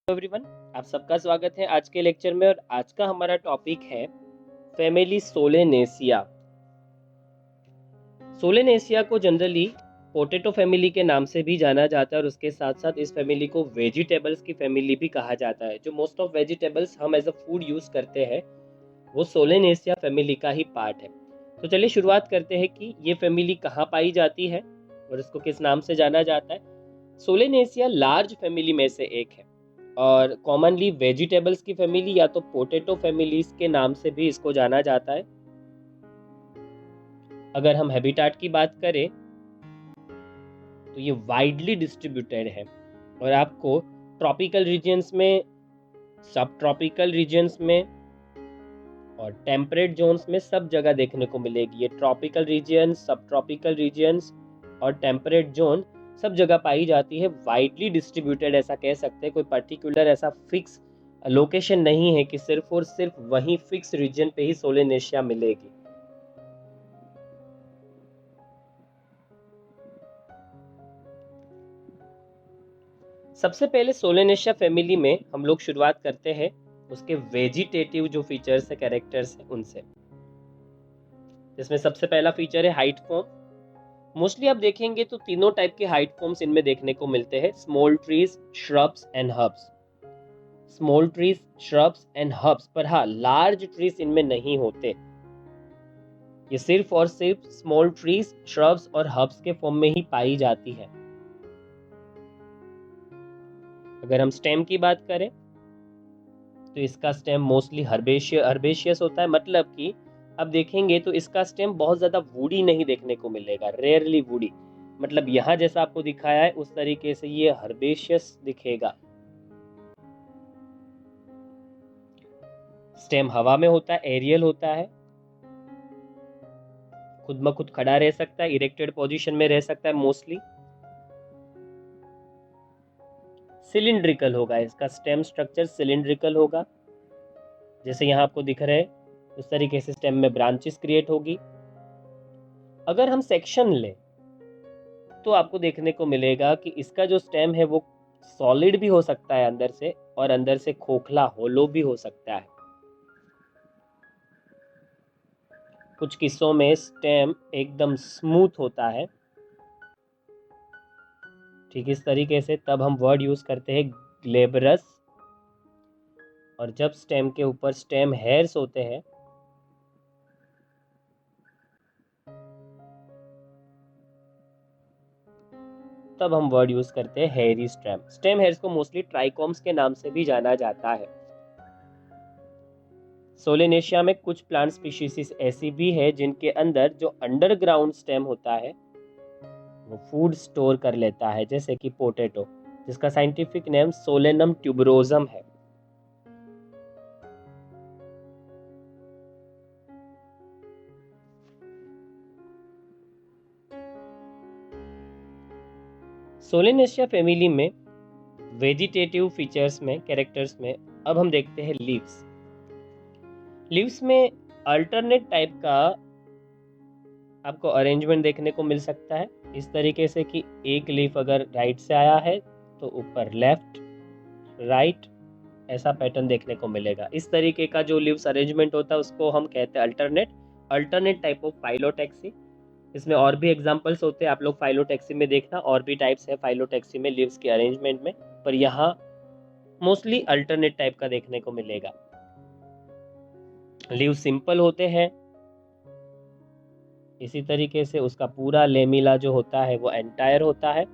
Everyone, आप सबका स्वागत है आज के लेक्चर में। और आज का हमारा टॉपिक है फैमिली सोलेनेसिया। सोलेनेसिया को जनरली पोटैटो फैमिली के नाम से भी जाना जाता है और उसके साथ साथ इस फैमिली को वेजिटेबल्स की फैमिली भी कहा जाता है। जो मोस्ट ऑफ वेजिटेबल्स हम एज अ फूड यूज करते हैं वो सोलेनेसिया फैमिली का ही पार्ट है। तो चलिए शुरुआत करते हैं कि ये फैमिली कहाँ पाई जाती है और इसको किस नाम से जाना जाता है। सोलेनेसिया लार्ज फैमिली में से एक है और कॉमनली वेजिटेबल्स की फैमिली या तो पोटैटो फैमिलीज के नाम से भी इसको जाना जाता है। अगर हम हैबिटाट की बात करें तो ये वाइडली डिस्ट्रीब्यूटेड है और आपको ट्रॉपिकल रीजन्स में, सब ट्रॉपिकल रीजन्स में और टेम्परेट जोन्स में सब जगह देखने को मिलेगी। ये ट्रॉपिकल रीजन्स, सब ट्रॉपिकल रीजन्स और टेम्परेट जोन सब जगह पाई जाती है। वाइडली डिस्ट्रीब्यूटेड ऐसा कह सकते हैं, कोई पर्टिकुलर ऐसा फिक्स लोकेशन नहीं है कि सिर्फ और सिर्फ वहीं फिक्स रीजन पे ही सोलेनेशिया मिलेगी। सबसे पहले सोलेनेशिया फैमिली में हम लोग शुरुआत करते हैं उसके वेजिटेटिव जो फीचर्स है, कैरेक्टर्स है उनसे। जिसमें सबसे पहला फीचर है हाइट फॉर्म। मोस्टली आप देखेंगे तो तीनों टाइप के हाइट फॉर्म्स इनमें देखने को मिलते हैं, small trees, shrubs and herbs. Small trees, shrubs and herbs, पर हाँ लार्ज ट्रीज इनमें नहीं होते। ये सिर्फ और सिर्फ स्मॉल ट्रीज, श्रब्स और हर्ब्स के फॉर्म में ही पाई जाती है। अगर हम स्टेम की बात करें तो इसका स्टेम मोस्टली हर्बेशियस होता है। मतलब कि अब देखेंगे तो इसका स्टेम बहुत ज्यादा वुडी नहीं देखने को मिलेगा, रेयरली वुडी। मतलब यहाँ जैसा आपको दिखाया है उस तरीके से ये हर्बेशियस दिखेगा। स्टेम हवा में होता है, एरियल होता है, खुद ब खुद खड़ा रह सकता है, इरेक्टेड पोजीशन में रह सकता है मोस्टली। सिलिंड्रिकल होगा, इसका स्टेम स्ट्रक्चर सिलिंड्रिकल होगा। जैसे यहाँ आपको दिख रहा है उस तरीके से स्टेम में ब्रांचेस क्रिएट होगी। अगर हम सेक्शन लें तो आपको देखने को मिलेगा कि इसका जो स्टेम है वो सॉलिड भी हो सकता है अंदर से, और अंदर से खोखला होलो भी हो सकता है। कुछ किस्सों में स्टेम एकदम स्मूथ होता है। ठीक इस तरीके से तब हम वर्ड यूज करते हैं ग्लेबरस। और जब स्टेम के ऊपर स्टेम हेयर्स होते हैं तब हम वर्ड यूज करते हैं हेयरी स्टेम। स्टेम हेयर्स को मोस्टली ट्राइकोम्स के नाम से भी जाना जाता है। सोलेनेशिया में कुछ प्लांट स्पीशीज ऐसी भी है जिनके अंदर जो अंडरग्राउंड स्टेम होता है वो फूड स्टोर कर लेता है, जैसे कि पोटैटो, जिसका साइंटिफिक नेम सोलेनम ट्यूबरोजम है। सोलेनेशिया फैमिली में वेजिटेटिव फीचर्स में, कैरेक्टर्स में अब हम देखते हैं लीव्स। लीव्स में अल्टरनेट टाइप का आपको अरेंजमेंट देखने को मिल सकता है। इस तरीके से कि एक लीफ अगर राइट से आया है तो ऊपर लेफ्ट, राइट, ऐसा पैटर्न देखने को मिलेगा। इस तरीके का जो लीव्स अरेंजमेंट होता है उसको हम कहते हैं अल्टरनेट टाइप ऑफ फाइलोटैक्सी। इसमें और भी एग्जांपल्स होते हैं, आप लोग फाइलोटैक्सी में देखना, और भी टाइप्स है फाइलोटैक्सी में लीव्स के अरेंजमेंट में, पर यहाँ मोस्टली अल्टरनेट टाइप का देखने को मिलेगा। लीव सिंपल होते हैं। इसी तरीके से उसका पूरा लेमिला जो होता है वो एंटायर होता है।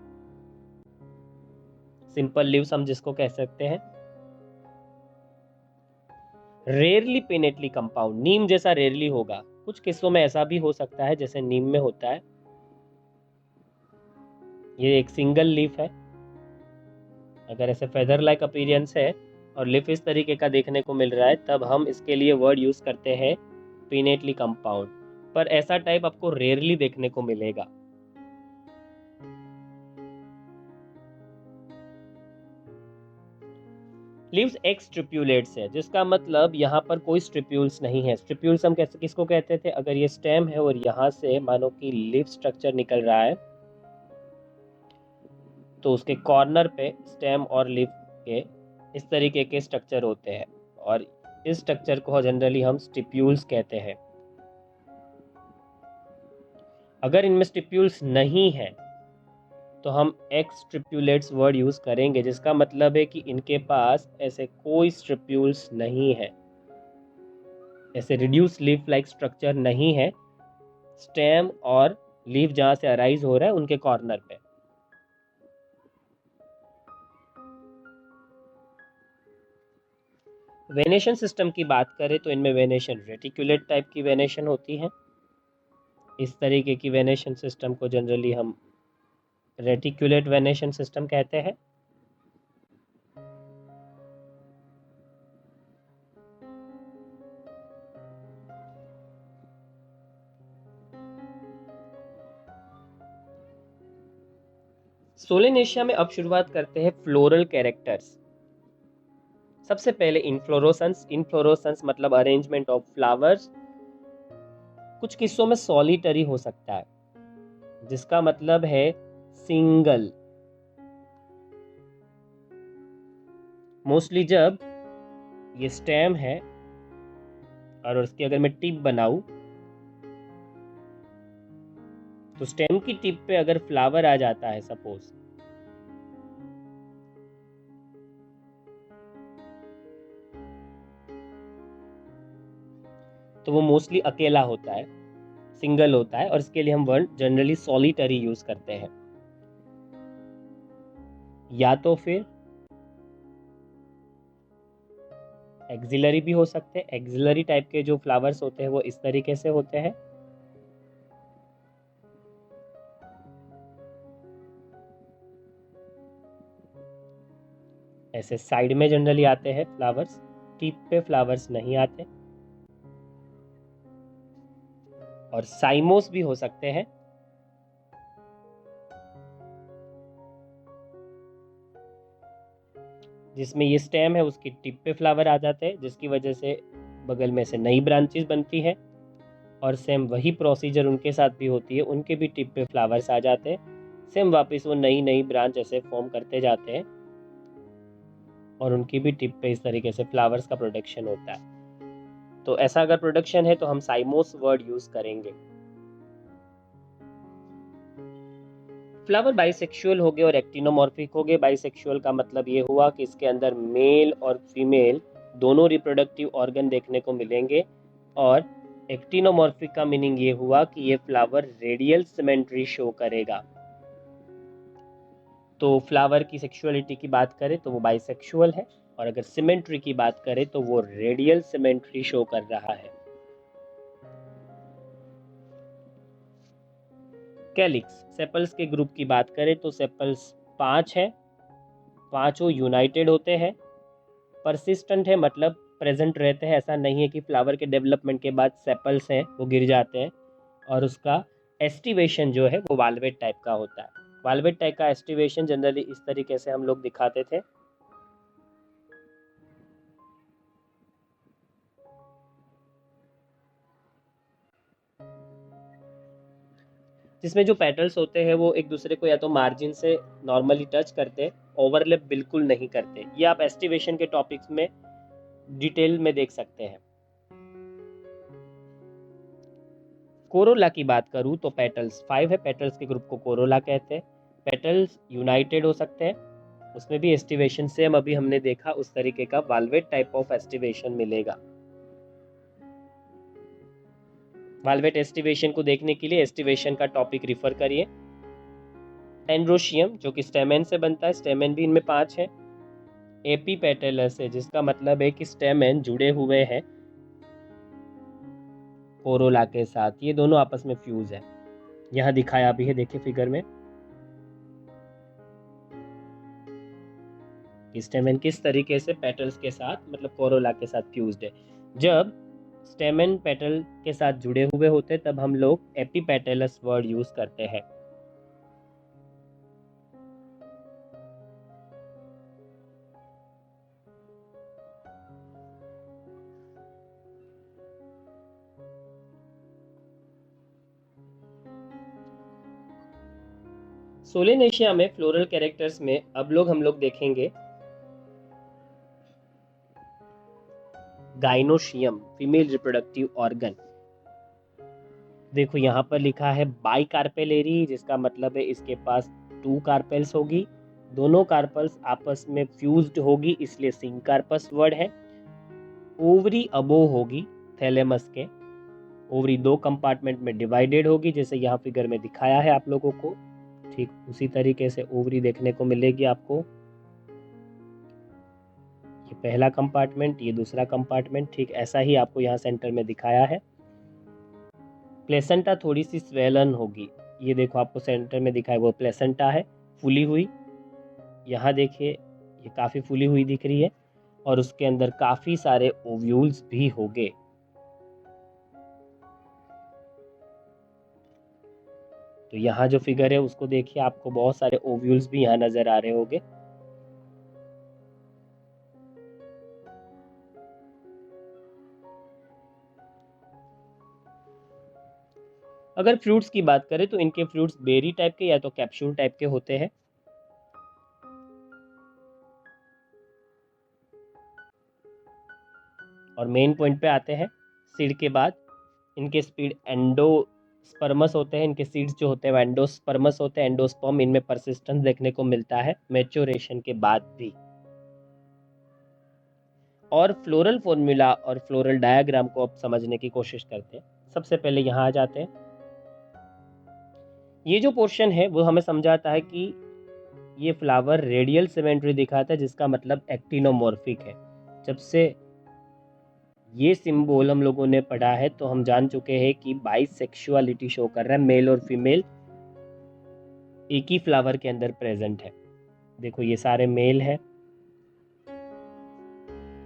सिंपल लीव्स हम जिसको कह सकते हैं। रेयरली पिनेटली कंपाउंड, नीम जैसा रेयरली होगा, कुछ किस्सों में ऐसा भी हो सकता है जैसे नीम में होता है। ये एक सिंगल लीफ है। अगर ऐसे फेदर लाइक अपीयरेंस है और लीफ इस तरीके का देखने को मिल रहा है तब हम इसके लिए वर्ड यूज करते हैं पिनेटली कंपाउंड, पर ऐसा टाइप आपको रेयरली देखने को मिलेगा। लीव्स एक्स स्ट्रिप्यूलेट्स है, जिसका मतलब यहाँ पर कोई स्ट्रिप्यूल्स नहीं है। स्ट्रिप्यूल्स हम कैसे किसको कहते थे, अगर ये स्टेम है और यहाँ से मानो कि लीफ स्ट्रक्चर निकल रहा है तो उसके कॉर्नर पे स्टेम और लीफ के इस तरीके के स्ट्रक्चर होते हैं और इस स्ट्रक्चर को जनरली हम स्टिप्यूल्स कहते हैं। अगर इनमें स्टिप्यूल्स नहीं है तो हम एक्सट्रिप्यूलेट्स वर्ड यूज़ करेंगे, जिसका मतलब है कि इनके पास ऐसे कोई स्ट्रिप्यूल्स नहीं है, ऐसे रिड्यूस लीफ लाइक स्ट्रक्चर नहीं है स्टेम और लीफ जहाँ से अराइज हो रहा है उनके कॉर्नर पे। वेनेशन सिस्टम की बात करें तो इनमें वेनेशन रेटिकुलेट टाइप की वेनेशन होती है। इस तरीके की वेनेशन सिस्टम को जनरली हम रेटिकुलेट वेनेशन सिस्टम कहते हैं। सोलेनेशिया में अब शुरुआत करते हैं फ्लोरल कैरेक्टर्स। सबसे पहले इनफ्लोरोसेंस। इनफ्लोरोसेंस मतलब अरेंजमेंट ऑफ फ्लावर्स। कुछ किस्सों में सॉलिटरी हो सकता है, जिसका मतलब है सिंगल। मोस्टली जब ये स्टेम है और उसकी अगर मैं टिप बनाऊं तो स्टेम की टिप पे अगर फ्लावर आ जाता है सपोज, तो वो मोस्टली अकेला होता है, सिंगल होता है, और इसके लिए हम वर्ड जनरली सॉलिटरी यूज करते हैं। या तो फिर एक्सिलरी भी हो सकते हैं। एक्सिलरी टाइप के जो फ्लावर्स होते हैं वो इस तरीके से होते हैं। ऐसे साइड में जनरली आते हैं फ्लावर्स, टिप पे फ्लावर्स नहीं आते। और साइमोस भी हो सकते हैं, जिसमें ये स्टेम है उसकी टिप पे फ्लावर आ जाते हैं, जिसकी वजह से बगल में से नई ब्रांचेस बनती है। और सेम वही प्रोसीजर उनके साथ भी होती है, उनके भी टिप पे फ्लावर्स आ जाते हैं। सेम वापस वो नई नई ब्रांच ऐसे फॉर्म करते जाते हैं और उनकी भी टिप पे इस तरीके से फ्लावर्स का प्रोडक्शन होता है। तो ऐसा अगर प्रोडक्शन है तो हम साइमोस वर्ड यूज करेंगे। फ्लावर बाइसेक्सुअल हो गए और एक्टिनोमॉर्फिक हो गए। बाइसेक्सुअल का मतलब ये हुआ कि इसके अंदर मेल और फीमेल दोनों रिप्रोडक्टिव ऑर्गन देखने को मिलेंगे। और एक्टिनोमॉर्फिक का मीनिंग ये हुआ कि ये फ्लावर रेडियल सिमेट्री शो करेगा। तो फ्लावर की सेक्सुअलिटी की बात करें तो वो बाइसेक्सुअल है, और अगर सिमेट्री की बात करें तो वो रेडियल सिमेट्री शो कर रहा है। कैलिक्स सेपल्स के ग्रुप की बात करें तो सेपल्स 5 हैं, पांचों यूनाइटेड होते हैं। परसिस्टेंट है मतलब प्रेजेंट रहते हैं, ऐसा नहीं है कि फ्लावर के डेवलपमेंट के बाद सेपल्स हैं वो गिर जाते हैं। और उसका एस्टिवेशन जो है वो वाल्वेट टाइप का होता है। वाल्वेट टाइप का एस्टिवेशन जनरली इस तरीके से हम लोग दिखाते थे। जिसमें जो पेटल्स होते हैं वो एक दूसरे को या तो मार्जिन से नॉर्मली टच करते हैं, ओवरलैप बिल्कुल नहीं करते। ये आप एस्टिवेशन के टॉपिक्स में डिटेल में देख सकते हैं। कोरोला की बात करूं तो पेटल्स 5 है, पेटल्स के ग्रुप को कोरोला कहते हैं। पेटल्स यूनाइटेड हो सकते हैं, उसमें भी एस्टिवेशन सेम अभी हमने देखा उस तरीके का वाल्वेट टाइप ऑफ एस्टिवेशन मिलेगा। वाल्वेट एस्टिवेशन को देखने के लिए एस्टिवेशन का टॉपिक रिफर करिए। एंड्रोशियम जो कि स्टेमेन से बनता है, स्टेमेन भी इनमें 5 है। एपीपेटलस है, जिसका मतलब है कि स्टेमेन जुड़े हुए हैं कोरोला के साथ, ये दोनों आपस में फ्यूज है। यहाँ दिखाया भी है, देखिए फिगर में स्टेमेन किस तरीके से पेटल्स के साथ मतलब कोरोला के साथ फ्यूज्ड है। जब स्टेमेन पेटल के साथ जुड़े हुए होते तब हम लोग एपीपेटलस वर्ड यूज करते हैं। सोलेनेशिया में फ्लोरल कैरेक्टर्स में अब हम लोग देखेंगे गाइनोशियम फीमेल रिप्रोडक्टिव ऑर्गन। देखो यहाँ पर लिखा है बाई कार्पेलेरी, जिसका मतलब है इसके पास 2 कार्पेल्स होगी, दोनों कार्पल्स आपस में फ्यूज्ड होगी, इसलिए सिंकार्पस वर्ड है। ओवरी अबो होगी थैलेमस के, ओवरी 2 कंपार्टमेंट में डिवाइडेड होगी, जैसे यहाँ फिगर में दिखाया है आप लोगों को, ठीक उसी तरीके से ओवरी देखने को मिलेगी आपको। ये पहला कंपार्टमेंट, ये दूसरा कंपार्टमेंट, ठीक ऐसा ही आपको यहाँ सेंटर में दिखाया है। प्लेसेंटा थोड़ी सी स्वेलन होगी, ये देखो आपको सेंटर में दिखा है वो प्लेसेंटा है, फूली हुई। यहाँ देखिए ये काफ़ी फूली हुई दिख रही है, और उसके अंदर काफ़ी सारे ओव्यूल्स भी होंगे। तो यहाँ जो फिगर है उसको देखिए, आपको बहुत सारे ओव्यूल्स भी यहाँ नजर आ रहे होंगे। अगर फ्रूट्स की बात करें तो इनके फ्रूट्स बेरी टाइप के या तो कैप्सूल टाइप के होते हैं। और मेन पॉइंट पे आते हैं, सीड के बाद इनके स्पीड एंडोस्पर्मस होते हैं, इनके सीड्स जो होते हैं वो एंडोस्पर्मस होते हैं। एंडोस्पर्म इनमें परसिस्टेंस देखने को मिलता है मैच्योरेशन के बाद भी। और फ्लोरल फॉर्मूला और फ्लोरल डायग्राम को अब समझने की कोशिश करते हैं। सबसे पहले यहाँ आ जाते हैं, ये जो पोर्शन है वो हमें समझाता है कि ये फ्लावर रेडियल सिमेट्री दिखाता है, जिसका मतलब एक्टिनोमॉर्फिक है। जब से ये सिंबल हम लोगों ने पढ़ा है तो हम जान चुके हैं कि बाइसेक्सुअलिटी शो कर रहा है, मेल और फीमेल एक ही फ्लावर के अंदर प्रेजेंट है। देखो ये सारे मेल है,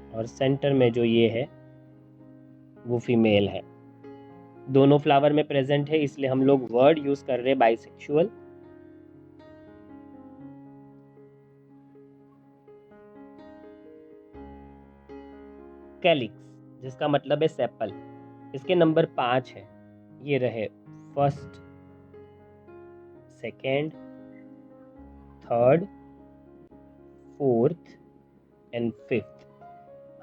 और सेंटर में जो ये है वो फीमेल है। दोनों फ्लावर में प्रेजेंट है, इसलिए हम लोग वर्ड यूज कर रहे हैं बाइसेक्सुअल। कैलिक्स, जिसका मतलब है सेपल, इसके नंबर 5 है। ये रहे first, second, third, fourth and fifth.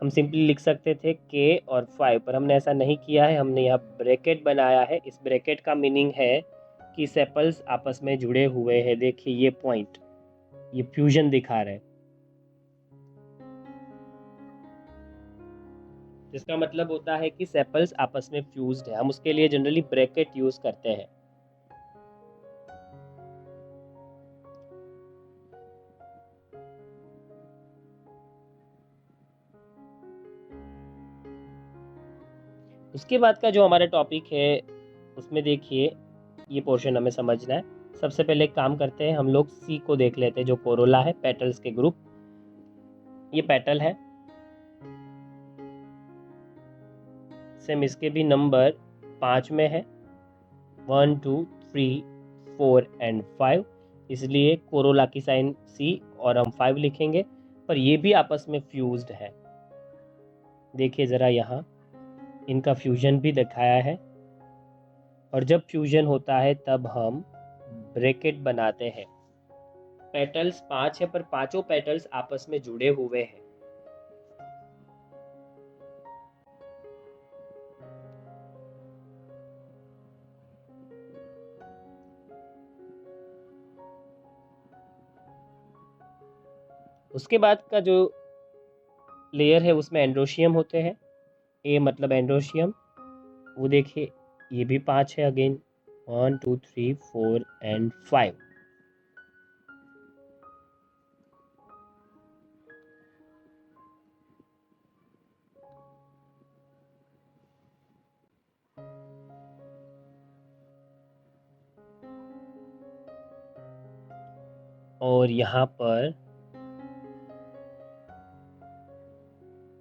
हम सिंपली लिख सकते थे के और 5, पर हमने ऐसा नहीं किया है, हमने यहाँ ब्रैकेट बनाया है। इस ब्रैकेट का मीनिंग है कि सेपल्स आपस में जुड़े हुए हैं। देखिए ये पॉइंट, ये फ्यूजन दिखा रहे हैं, जिसका मतलब होता है कि सेपल्स आपस में फ्यूज्ड है। हम उसके लिए जनरली ब्रैकेट यूज करते हैं। उसके बाद का जो हमारा टॉपिक है उसमें देखिए ये पोर्शन हमें समझना है। सबसे पहले काम करते हैं, हम लोग सी को देख लेते हैं, जो कोरोला है, पेटल्स के ग्रुप। ये पेटल है, सेम इसके भी नंबर 5 में है, 1 2 3 4 एंड 5, इसलिए कोरोला की साइन सी और हम 5 लिखेंगे। पर ये भी आपस में फ्यूज्ड है। देखिए ज़रा यहाँ इनका फ्यूजन भी दिखाया है, और जब फ्यूजन होता है तब हम ब्रैकेट बनाते हैं। पेटल्स 5 है, पर पांचों पेटल्स आपस में जुड़े हुए हैं। उसके बाद का जो लेयर है उसमें एंड्रोशियम होते हैं। ए मतलब एंड्रोशियम, वो देखिए ये भी 5 है अगेन, 1 2 3 4 एंड 5। और यहाँ पर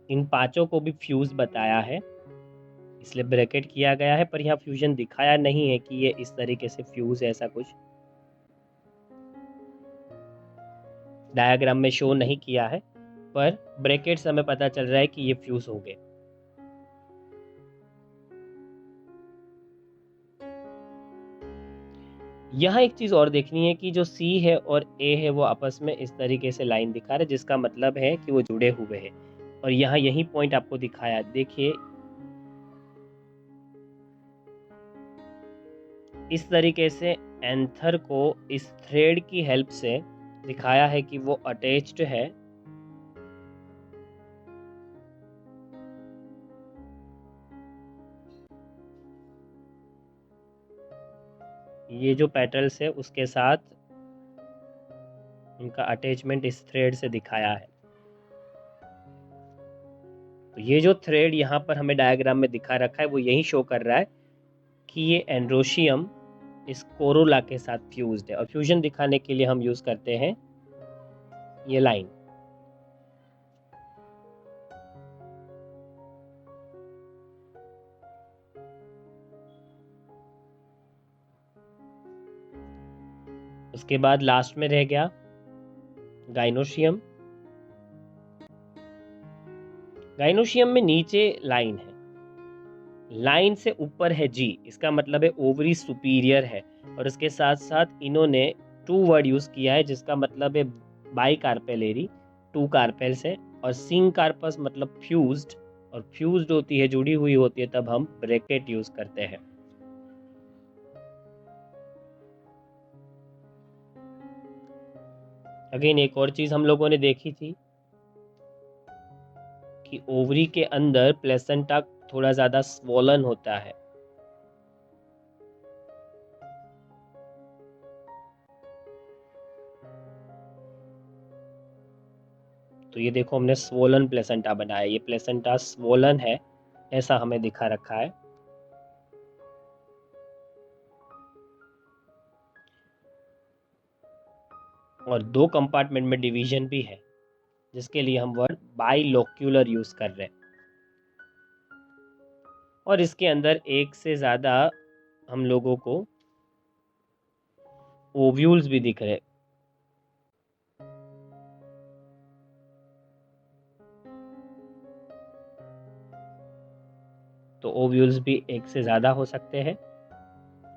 इन पांचों को भी फ्यूज बताया है, इसलिए ब्रैकेट किया गया है, पर यहाँ फ्यूजन दिखाया नहीं है कि ये इस तरीके से फ्यूज है, ऐसा कुछ डायग्राम में शो नहीं किया है, पर ब्रैकेट से हमें पता चल रहा है कि ये फ्यूज हो गए। यहाँ एक चीज़ और देखनी है कि जो सी है और ए है वो आपस में इस तरीके से लाइन दिखा रहे हैं, जिसका मतलब है कि वो जुड़े हुए हैं। और यहाँ यही पॉइंट आपको दिखाया, देखिए इस तरीके से एंथर को इस थ्रेड की हेल्प से दिखाया है कि वो अटैच्ड है ये जो पेटल्स है उसके साथ, उनका अटैचमेंट इस थ्रेड से दिखाया है। तो ये जो थ्रेड यहाँ पर हमें डायग्राम में दिखा रखा है वो यही शो कर रहा है कि ये एंड्रोशियम इस कोरोला के साथ फ्यूज्ड है, और फ्यूजन दिखाने के लिए हम यूज करते हैं ये लाइन। उसके बाद लास्ट में रह गया गाइनोशियम। गाइनोशियम में नीचे लाइन है, लाइन से ऊपर है जी, इसका मतलब है ओवरी सुपीरियर है। और इसके साथ साथ इन्होंने टू वर्ड यूज किया है जिसका मतलब है बाई कार्पेलेरी, टू कार्पेल्स है, और सिंग कार्पस मतलब फ्यूज्ड, और फ्यूज्ड होती है, जुड़ी हुई होती है, तब हम ब्रैकेट यूज करते हैं। अगेन एक और चीज हम लोगों ने देखी थी कि ओवरी के अंदर प्लेसेंटा थोड़ा ज्यादा स्वॉलन होता है। तो ये देखो हमने स्वोलन प्लेसेंटा बनाया, ये प्लेसेंटा स्वोलन है ऐसा हमें दिखा रखा है। और दो कंपार्टमेंट में डिवीजन भी है जिसके लिए हम वर्ड बाइलोक्यूलर यूज कर रहे हैं। और इसके अंदर एक से ज्यादा हम लोगों को ओव्यूल्स भी दिख रहे। तो ओव्यूल्स भी एक से ज्यादा हो सकते हैं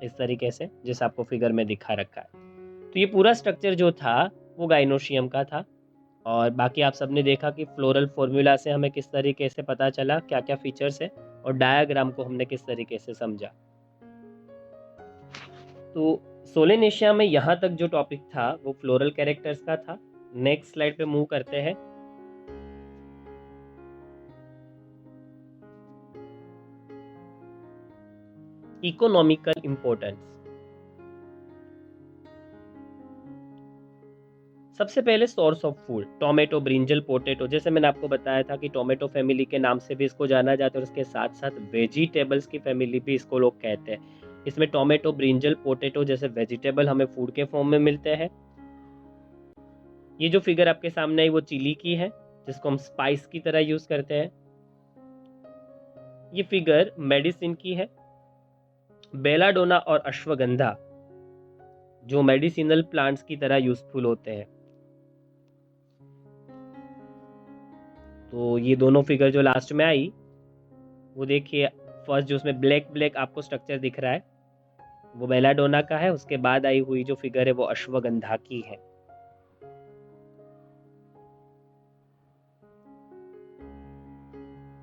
इस तरीके से, जिस आपको फिगर में दिखा रखा है। तो ये पूरा स्ट्रक्चर जो था वो गाइनोशियम का था। और बाकी आप सबने देखा कि फ्लोरल फॉर्मूला से हमें किस तरीके से पता चला क्या क्या फीचर्स है, और डायग्राम को हमने किस तरीके से समझा। तो सोलेनेशिया में यहाँ तक जो टॉपिक था वो फ्लोरल कैरेक्टर्स का था। नेक्स्ट स्लाइड पे मूव करते हैं। Economical importance. सबसे पहले source of food, tomato, brinjal, potato. जैसे मैंने आपको बताया था कि टोमेटो फैमिली के नाम से भी इसको जाना जाता है, और इसके साथ साथ वेजिटेबल्स की फैमिली भी इसको लोग कहते हैं। इसमें टोमेटो, ब्रिंजल, पोटैटो जैसे वेजिटेबल हमें फूड के फॉर्म में मिलते हैं। ये जो फिगर आपके सामने है वो चिली की है जिसको हम स्पाइस की तरह यूज करते हैं। ये फिगर मेडिसिन की है, बेलाडोना और अश्वगंधा जो मेडिसिनल प्लांट्स की तरह यूजफुल होते हैं। तो ये दोनों फिगर जो लास्ट में आई वो देखिए, फर्स्ट जो उसमें ब्लैक ब्लैक आपको स्ट्रक्चर दिख रहा है वो बेलाडोना का है, उसके बाद आई हुई जो फिगर है वो अश्वगंधा की है।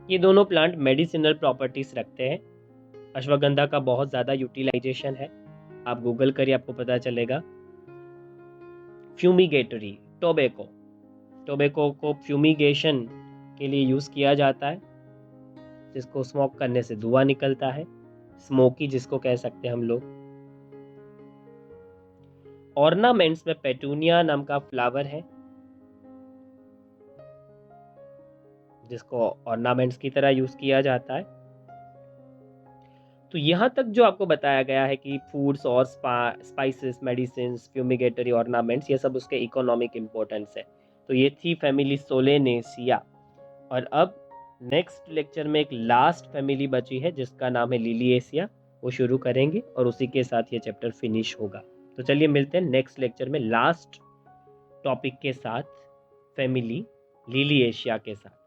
ये दोनों प्लांट मेडिसिनल प्रॉपर्टीज रखते हैं। अश्वगंधा का बहुत ज़्यादा यूटिलाइजेशन है, आप गूगल करिए आपको पता चलेगा। फ्यूमिगेटरी, टोबैको, टोबैको को फ्यूमिगेशन के लिए यूज़ किया जाता है, जिसको स्मोक करने से धुआं निकलता है, स्मोकी जिसको कह सकते हैं हम लोग। ऑर्नामेंट्स में पेटूनिया नाम का फ्लावर है जिसको ऑर्नामेंट्स की तरह यूज किया जाता है। तो यहाँ तक जो आपको बताया गया है कि फूड्स और स्पाइसेस, मेडिसिन, फ्यूमिगेटरी, ऑर्नामेंट्स, ये सब उसके इकोनॉमिक इम्पोर्टेंस है। तो ये थी फैमिली सोलेनेसिया। और अब नेक्स्ट लेक्चर में एक लास्ट फैमिली बची है जिसका नाम है लिलिएसिया, वो शुरू करेंगे और उसी के साथ ये चैप्टर फिनिश होगा। तो चलिए मिलते हैं नेक्स्ट लेक्चर में लास्ट टॉपिक के साथ, फैमिली लिलिएशिया के साथ।